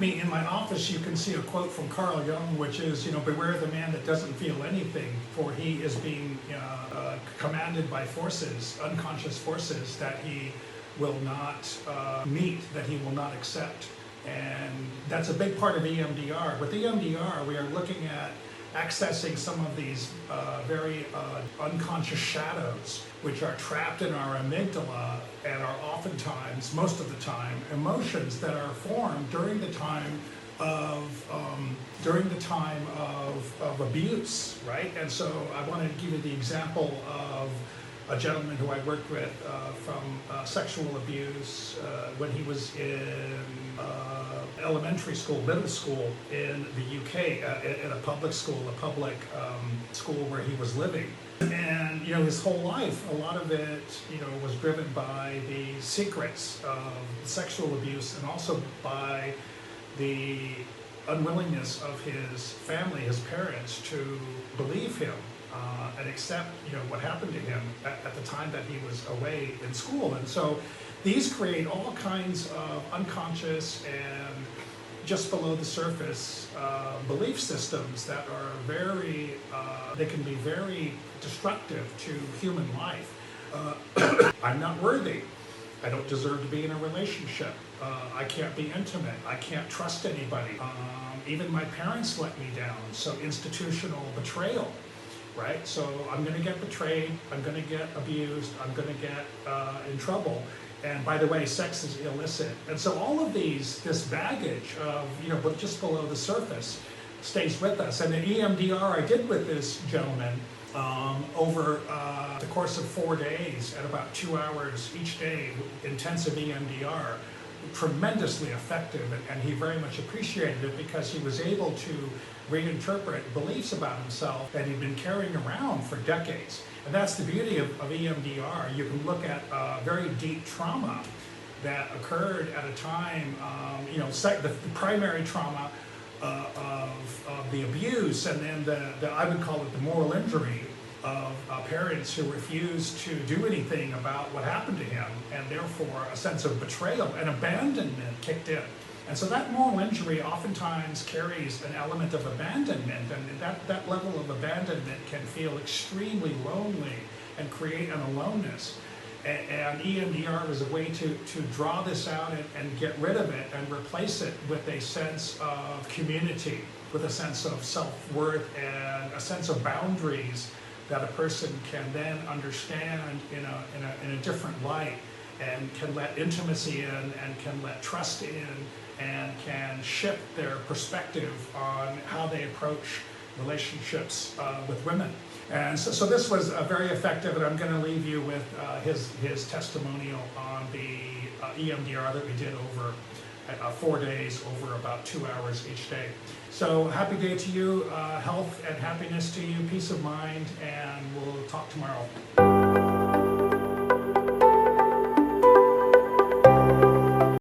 me in my office, you can see a quote from Carl Jung, which is, beware the man that doesn't feel anything, for he is being commanded by forces, unconscious forces, that he will not meet, that he will not accept. And that's a big part of EMDR. With EMDR, we are looking at accessing some of these very unconscious shadows, which are trapped in our amygdala and are oftentimes, most of the time, emotions that are formed during the time of abuse, right? And so I want to give you the example of a gentleman who I worked with from sexual abuse when he was in elementary school, middle school in the UK, in a public school, where he was living. And, his whole life, a lot of it, was driven by the secrets of sexual abuse, and also by the unwillingness of his family, his parents, to believe him and accept, what happened to him at the time that he was away in school. And so these create all kinds of unconscious and just below the surface belief systems that are they can be very destructive to human life. I'm not worthy. I don't deserve to be in a relationship. I can't be intimate. I can't trust anybody. Even my parents let me down. So institutional betrayal, right? So I'm going to get betrayed. I'm going to get abused. I'm going to get in trouble. And by the way, sex is illicit. And so all of this baggage of, but just below the surface stays with us. And the EMDR I did with this gentleman over the course of 4 days at about 2 hours each day, intensive EMDR, tremendously effective, and he very much appreciated it because he was able to reinterpret beliefs about himself that he'd been carrying around for decades. And that's the beauty of EMDR. You can look at very deep trauma that occurred at a time, the primary trauma of the abuse, and then the I would call it the moral injury of parents who refused to do anything about what happened to him, and therefore a sense of betrayal and abandonment kicked in. And so that moral injury oftentimes carries an element of abandonment, and that level of abandonment can feel extremely lonely and create an aloneness. And EMDR is a way to draw this out and get rid of it and replace it with a sense of community, with a sense of self-worth and a sense of boundaries that a person can then understand in a different light, and can let intimacy in, and can let trust in, and can shift their perspective on how they approach relationships with women. And so this was very effective, and I'm going to leave you with his testimonial on the EMDR that we did over 4 days, over about 2 hours each day. So happy day to you, health and happiness to you, peace of mind, and we'll talk tomorrow.